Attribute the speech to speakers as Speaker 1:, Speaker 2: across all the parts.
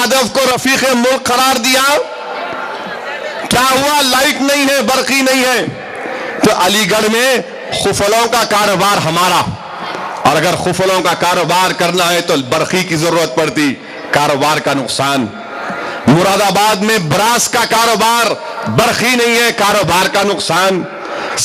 Speaker 1: یادو کو رفیق ملک قرار دیا، کیا ہوا؟ لائٹ نہیں ہے، برقی نہیں ہے، تو علی گڑھ میں خفلوں کا کاروبار ہمارا، اور اگر خفلوں کا کاروبار کرنا ہے تو برقی کی ضرورت پڑتی، کاروبار کا نقصان۔ مراد آباد میں براس کا کاروبار، برقی نہیں ہے، کاروبار کا نقصان۔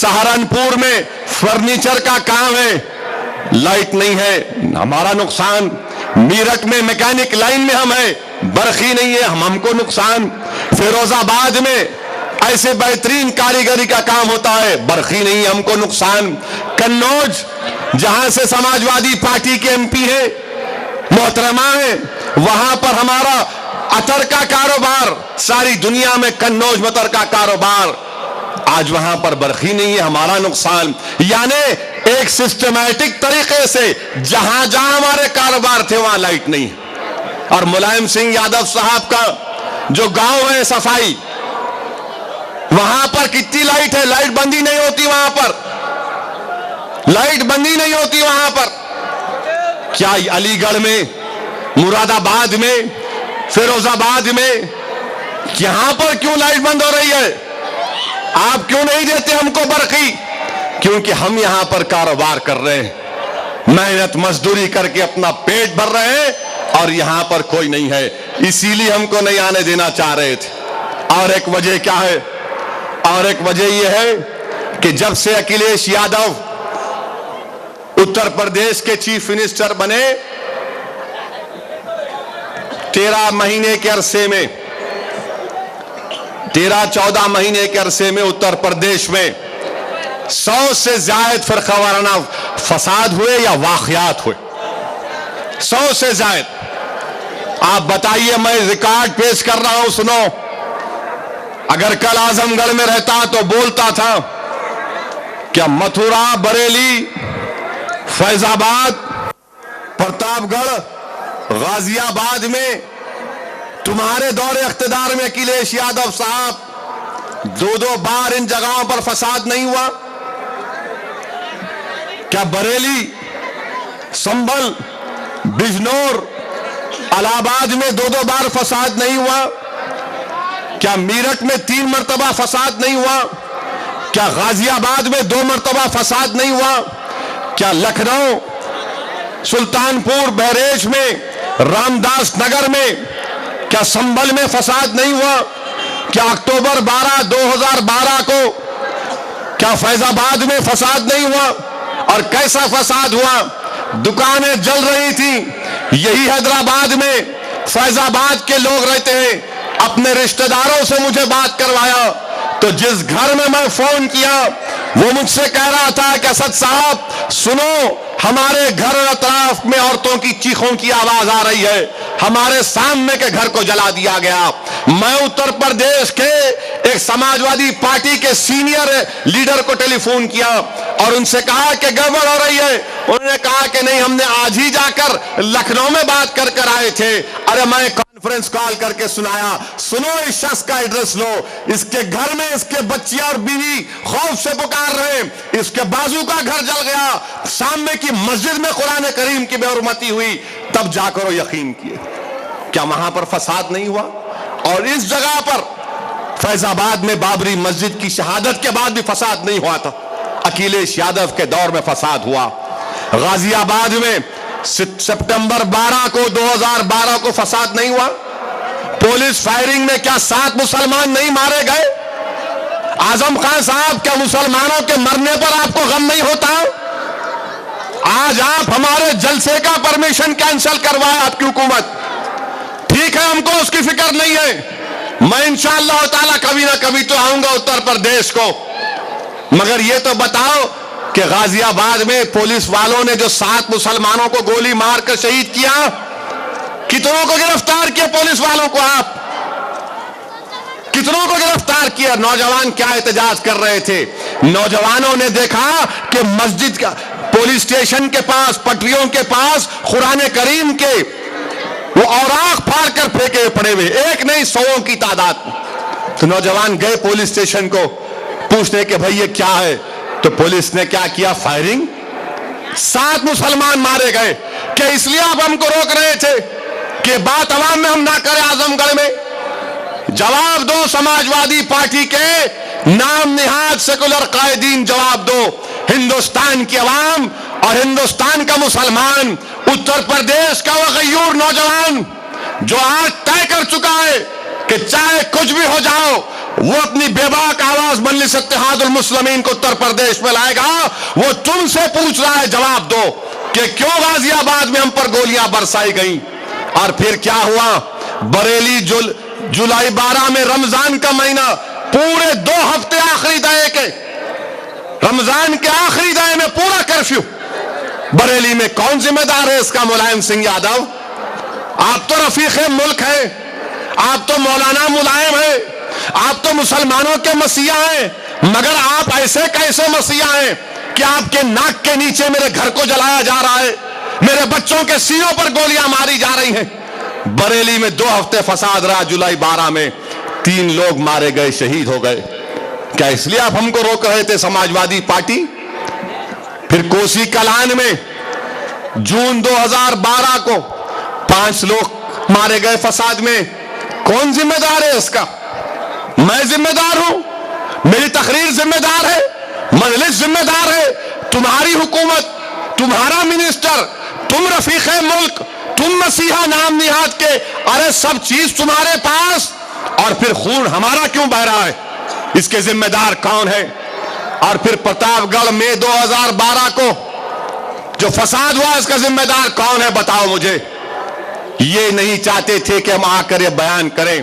Speaker 1: سہارنپور میں فرنیچر کا کام ہے، لائٹ نہیں ہے، ہمارا نقصان۔ میرٹھ میں میکینک لائن میں ہم ہیں، برقی نہیں ہے، ہم کو نقصان۔ فیروز آباد میں ایسے بہترین کاریگری کا کام ہوتا ہے، برقی نہیں، ہم کو نقصان۔ قنوج جہاں سے سماجوادی پارٹی کے ایم پی ہیں، محترمہ ہیں، وہاں پر ہمارا عطر کا کاروبار، ساری دنیا میں قنوج عطر کا کاروبار، آج وہاں پر برقی نہیں ہے، ہمارا نقصان۔ یعنی ایک سسٹمیٹک طریقے سے جہاں جہاں ہمارے کاروبار تھے وہاں لائٹ نہیں ہے۔ اور ملائم سنگھ یادو صاحب کا جو گاؤں ہے صفائی، وہاں پر کتنی لائٹ ہے، لائٹ بندی نہیں ہوتی وہاں پر، لائٹ بندی نہیں ہوتی وہاں پر۔ کیا علی گڑھ میں، مراد آباد میں، فیروز آباد میں، یہاں پر کیوں لائٹ بند ہو رہی ہے؟ آپ کیوں نہیں دیتے ہم کو برقی؟ کیونکہ ہم یہاں پر کاروبار کر رہے ہیں، محنت مزدوری کر کے اپنا پیٹ بھر رہے ہیں، اور یہاں پر کوئی نہیں ہے، اسی لیے ہم کو نہیں آنے دینا چاہ رہے تھے۔ اور ایک وجہ کیا ہے؟ اور ایک وجہ یہ ہے کہ جب سے اکھلیش یادو اتر پردیش کے چیف منسٹر بنے، 13 مہینے کے عرصے میں، 13-14 مہینے کے عرصے میں اتر پردیش میں 100 سے زائد فرقہ وارانہ فساد ہوئے یا واقعات ہوئے، 100 سے زائد۔ آپ بتائیے، میں ریکارڈ پیش کر رہا ہوں، سنو۔ اگر کل اعظم گڑھ میں رہتا تو بولتا تھا کیا متھرا، بریلی، فیض آباد، پرتاپ گڑھ، غازی آباد میں تمہارے دور اقتدار میں اکھلیش یادو صاحب 2 بار ان جگہوں پر فساد نہیں ہوا؟ کیا بریلی، سنبھل، بجنور، الہ آباد میں 2 بار فساد نہیں ہوا؟ کیا میرٹھ میں 3 مرتبہ فساد نہیں ہوا؟ کیا غازی آباد میں 2 مرتبہ فساد نہیں ہوا؟ کیا لکھنؤ، سلطان پور، بہریچ میں، رامداس نگر میں، کیا سنبھل میں فساد نہیں ہوا؟ کیا اکتوبر 12، 2012 کو کیا فیض آباد میں فساد نہیں ہوا؟ اور کیسا فساد ہوا؟ دکانیں جل رہی تھیں، یہی حیدرآباد میں فیض آباد کے لوگ رہتے ہیں، اپنے رشتہ داروں سے مجھے بات کروایا، تو جس گھر میں فون کیا وہ مجھ سے کہہ رہا تھا کہ اسد صاحب سنو، ہمارے گھر اطراف میں عورتوں کی چیخوں کی آواز آ رہی ہے، ہمارے سامنے کے گھر کو جلا دیا گیا۔ میں اتر پردیش کے ایک سماجوادی پارٹی کے سینئر لیڈر کو ٹیلی فون کیا اور ان سے کہا کہ گڑبڑ ہو رہی ہے، انہوں نے کہا کہ نہیں، ہم نے آج ہی جا کر لکھنؤ میں بات کر آئے تھے۔ ارے میں کانفرنس کال کر کے سنایا، سنو اس شخص کا ایڈریس لو، اس کے گھر میں اس کے بچے اور بیوی خوف سے پکار رہے، اس کے بازو کا گھر جل گیا، سامنے کی مسجد میں قرآن کریم کی بے حرمتی ہوئی، تب جا کر وہ یقین کیے۔ کیا وہاں پر فساد نہیں ہوا؟ اور اس جگہ پر فیض آباد میں بابری مسجد کی شہادت کے بعد بھی فساد نہیں ہوا تھا، اکھلیش یادو کے دور میں فساد ہوا۔ غازی آباد میں سپٹمبر 12 کو 2012 کو فساد نہیں ہوا؟ پولیس فائرنگ میں کیا 7 مسلمان نہیں مارے گئے؟ اعظم خان صاحب، کیا مسلمانوں کے مرنے پر آپ کو غم نہیں ہوتا؟ آج آپ ہمارے جلسے کا پرمیشن کینسل کروائے آپ کی حکومت، ٹھیک ہے، ہم کو اس کی فکر نہیں ہے، میں انشاءاللہ تعالیٰ کبھی نہ کبھی تو آؤں گا اتر پردیش کو، مگر یہ تو بتاؤ کہ غازی آباد میں پولیس والوں نے جو 7 مسلمانوں کو گولی مار کر شہید کیا، کتنوں کو گرفتار کیا پولیس والوں کو؟ آپ کتنوں کو گرفتار کیا؟ نوجوان کیا احتجاج کر رہے تھے؟ نوجوانوں نے دیکھا کہ مسجد کا، پولیس اسٹیشن کے پاس، پٹریوں کے پاس قرآن کریم کے وہ اوراق پھاڑ کر پھینکے پڑے ہوئے، ایک نہیں 100 کی تعداد۔ تو نوجوان گئے پولیس اسٹیشن کو پوچھنے کہ بھئی یہ کیا ہے، تو پولیس نے کیا کیا؟ فائرنگ، 7 مسلمان مارے گئے۔ کہ اس لیے آپ ہم کو روک رہے تھے کہ بات عوام میں ہم نہ کریں؟ جواب دو سماجوادی پارٹی کے نام نہاد سیکولر قائدین، جواب دو ہندوستان کی عوام اور ہندوستان کا مسلمان، اتر پردیش کا وہ غیور نوجوان جو آج طے کر چکا ہے کہ چاہے کچھ بھی ہو جاؤ وہ اپنی بے باک آواز مجلس اتحاد المسلمین کو اتر پردیش میں لائے گا، وہ تم سے پوچھ رہا ہے جواب دو کہ کیوں غازی آباد میں ہم پر گولیاں برسائی گئیں؟ اور پھر کیا ہوا؟ بریلی جولائی 12 میں رمضان کا مہینہ، پورے 2 ہفتے آخری دائے کے، رمضان کے آخری دائے میں پورا کرفیو۔ بریلی میں کون ذمہ دار ہے اس کا؟ ملائم سنگھ یادو۔ آپ تو رفیق ملک ہیں، آپ تو مولانا ملائم ہیں، آپ تو مسلمانوں کے مسیحا ہیں، مگر آپ ایسے کیسے مسیحا ہیں کہ آپ کے ناک کے نیچے میرے گھر کو جلایا جا رہا ہے، میرے بچوں کے سینوں پر گولیاں ماری جا رہی ہیں؟ بریلی میں 2 ہفتے فساد رہا، جولائی 12 میں 3 لوگ مارے گئے، شہید ہو گئے۔ کیا اس لیے آپ ہم کو روک رہے تھے سماجوادی پارٹی؟ پھر کوسی کلان میں جون 2012 کو 5 لوگ مارے گئے فساد میں، کون ذمہ دار ہے اس کا؟ میں ذمہ دار ہوں، میری تقریر ذمہ دار ہے، مجلس ذمہ دار ہے، تمہاری حکومت، تمہارا منسٹر، تم رفیق ملک، تم مسیحا نام نہاد کے، ارے سب چیز تمہارے پاس، اور پھر خون ہمارا کیوں بہ رہا ہے؟ اس کے ذمہ دار کون ہے؟ اور پھر پرتاپ گڑھ میں 2012 کو جو فساد ہوا اس کا ذمہ دار کون ہے؟ بتاؤ مجھے۔ یہ نہیں چاہتے تھے کہ ہم آ کر یہ بیان کریں۔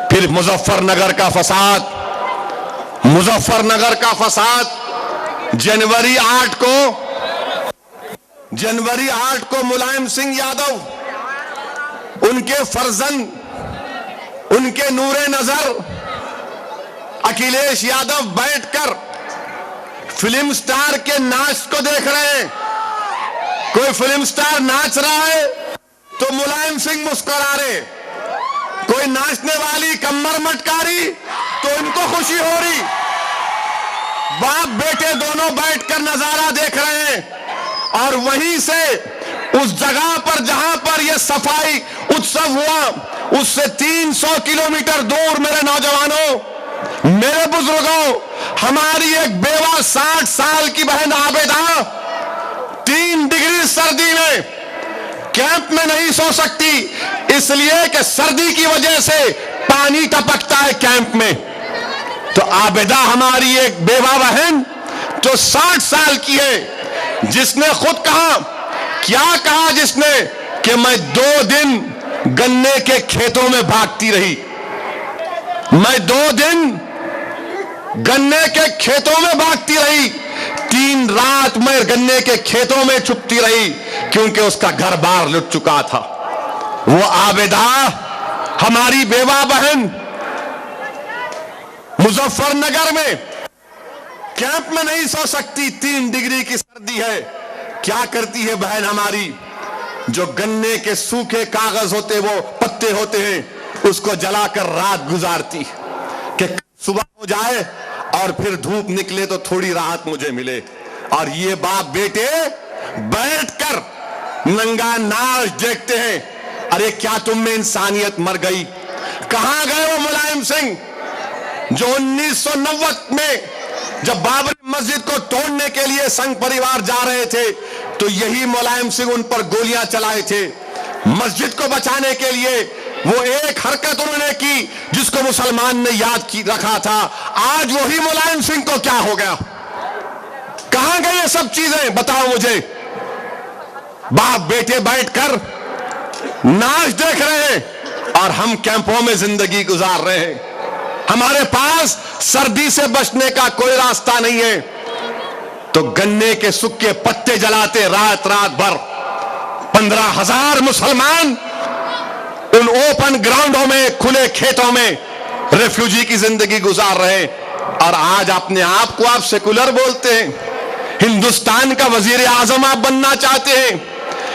Speaker 1: پھر مظفر نگر کا فساد، مظفر نگر کا فساد، جنوری 8 کو ملائم سنگھ یادو، ان کے فرزند، ان کے نور نظر اکھلیش یادو بیٹھ کر فلم سٹار کے ناچ کو دیکھ رہے ہیں۔ کوئی فلم سٹار ناچ رہا ہے تو ملائم سنگھ مسکرا رہے، کوئی ناچنے والی کمر مٹکاری تو ان کو خوشی ہو رہی۔ باپ بیٹے دونوں بیٹھ کر نظارہ دیکھ رہے ہیں، اور وہیں سے اس جگہ پر جہاں پر یہ صفائی اتسو ہوا، اس سے 300 کلومیٹر دور میرے نوجوانوں، میرے بزرگوں، ہماری ایک بیوہ 60 سال کی بہن عابدہ 3 ڈگری سردی میں کیمپ میں نہیں سو سکتی، اس لیے کہ سردی کی وجہ سے پانی ٹپکتا ہے کیمپ میں۔ تو عابدہ ہماری ایک بیوہ بہن جو 60 سال کی ہے، جس نے خود کہا، کیا کہا جس نے، کہ میں 2 دن گنے کے کھیتوں میں بھاگتی رہی، میں 2 دن گنے کے کھیتوں میں بھاگتی رہی، 3 رات میں گنے کے کھیتوں میں چھپتی رہی، کیونکہ اس کا گھر بار لٹ چکا تھا۔ وہ عابدہ ہماری بیوہ بہن مظفر نگر میں کیمپ میں نہیں سو سکتی، 3 ڈگری کی سردی ہے، کیا کرتی ہے بہن ہماری؟ جو گنے کے سوکھے کاغذ ہوتے، وہ پتے ہوتے ہیں، اس کو جلا کر رات گزارتی کہ صبح ہو جائے اور پھر دھوپ نکلے تو تھوڑی راحت مجھے ملے۔ اور یہ باپ بیٹے بیٹھ کر ننگا ناچ دیکھتے ہیں۔ ارے کیا تم میں انسانیت مر گئی؟ کہاں گئے وہ ملائم سنگھ جو 1990 میں جب بابری مسجد کو توڑنے کے لیے سنگھ پریوار جا رہے تھے تو یہی ملائم سنگھ ان پر گولیاں چلائے تھے؟ مسجد کو بچانے کے لیے وہ ایک حرکت انہوں نے کی جس کو مسلمان نے یاد رکھا تھا۔ آج وہی ملائم سنگھ کو کیا ہو گیا؟ کہاں گئے یہ سب چیزیں؟ بتاؤ مجھے۔ باپ بیٹے بیٹھ کر ناچ دیکھ رہے ہیں اور ہم کیمپوں میں زندگی گزار رہے ہیں۔ ہمارے پاس سردی سے بچنے کا کوئی راستہ نہیں ہے تو گنے کے سکے پتے جلاتے رات بھر 15,000 مسلمان ان اوپن گراؤنڈوں میں، کھلے کھیتوں میں ریفیوجی کی زندگی گزار رہے ہیں۔ اور آج اپنے آپ کو آپ سیکولر بولتے ہیں، ہندوستان کا وزیر اعظم آپ بننا چاہتے ہیں،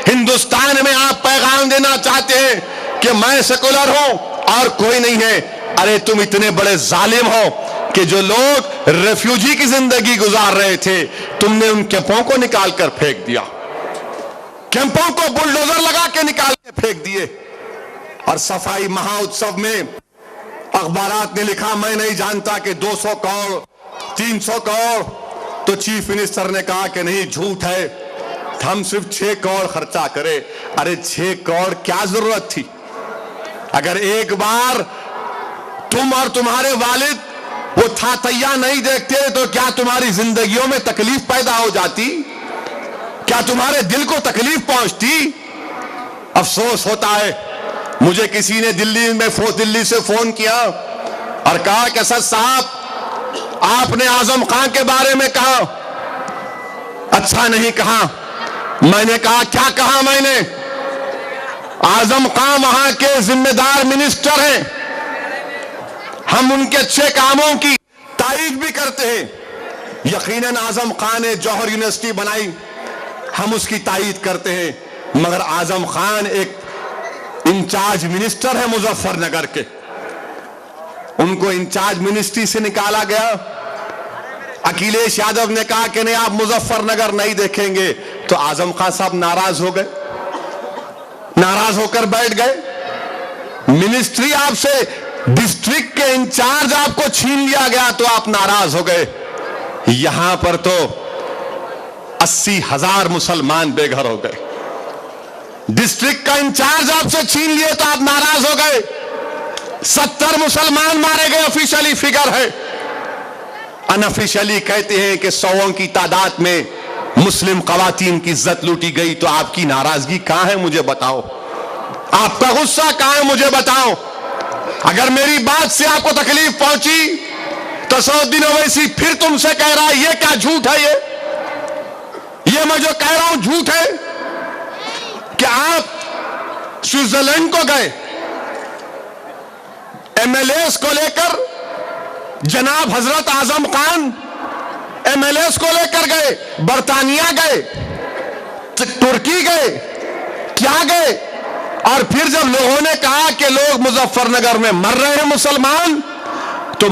Speaker 1: ہندوستان میں آپ پیغام دینا چاہتے ہیں کہ میں سیکولر ہوں اور کوئی نہیں ہے۔ ارے تم اتنے بڑے ظالم ہو کہ جو لوگ ریفیوجی کی زندگی گزار رہے تھے تم نے ان کیمپوں کو نکال کر پھینک دیا، کیمپوں کو بلڈوزر لگا کے نکال کے پھینک دیے۔ اور صفائی مہا اتسو میں اخبارات نے لکھا میں نہیں جانتا کہ 200 کروڑ 300 کروڑ، تو چیف منسٹر نے کہا کہ نہیں جھوٹ ہے، ہم صرف 6 کروڑ خرچہ کرے۔ ارے 6 کروڑ کیا ضرورت تھی؟ اگر ایک بار تم اور تمہارے والد وہ تھاتیا نہیں دیکھتے تو کیا تمہاری زندگیوں میں تکلیف پیدا ہو جاتی؟ کیا تمہارے دل کو تکلیف پہنچتی؟ افسوس ہوتا ہے، مجھے کسی نے دلی سے فون کیا اور کہا کہ اسد صاحب آپ نے اعظم خان کے بارے میں کہا، اچھا نہیں کہا۔ میں نے کہا کیا کہا میں نے؟ اعظم خان وہاں کے ذمہ دار منسٹر ہیں، ہم ان کے اچھے کاموں کی تعریف بھی کرتے ہیں۔ یقیناً اعظم خان نے جوہر یونیورسٹی بنائی، ہم اس کی تائید کرتے ہیں، مگر اعظم خان ایک انچارج منسٹر ہے مظفر نگر کے، ان کو انچارج منسٹری سے نکالا گیا۔ اکھلیش یادو نے کہا کہ نہیں آپ مظفر نگر نہیں دیکھیں گے، تو اعظم خان صاحب ناراض ہو گئے، ناراض ہو کر بیٹھ گئے۔ منسٹری آپ سے، ڈسٹرکٹ کے انچارج آپ کو چھین لیا گیا تو آپ ناراض ہو گئے۔ یہاں پر تو 80,000 مسلمان بے گھر ہو گئے، ڈسٹرکٹ کا انچارج آپ سے چھین لیے تو آپ ناراض ہو گئے۔ 70 مسلمان مارے گئے، آفیشلی فگر ہے۔ انافیشلی کہتے ہیں کہ 100 کی تعداد میں مسلم خواتین کی عزت لوٹی گئی، تو آپ کی ناراضگی کہاں ہے مجھے بتاؤ، آپ کا غصہ کہاں ہے مجھے بتاؤ۔ اگر میری بات سے آپ کو تکلیف پہنچی تو 100 دن اویسی پھر تم سے کہہ رہا ہے یہ کیا جھوٹ ہے، یہ میں جو کہہ رہا ہوں جھوٹ ہے کہ آپ سوئٹزرلینڈ کو گئے، ایم ایل ایز کو لے کر، جناب حضرت Azam Khan M L as کو لے کر گئے، برطانیہ گئے، ترکی گئے، کیا گئے، اور پھر جب لوگوں نے کہا کہ لوگ مظفر نگر میں مر رہے ہیں مسلمان،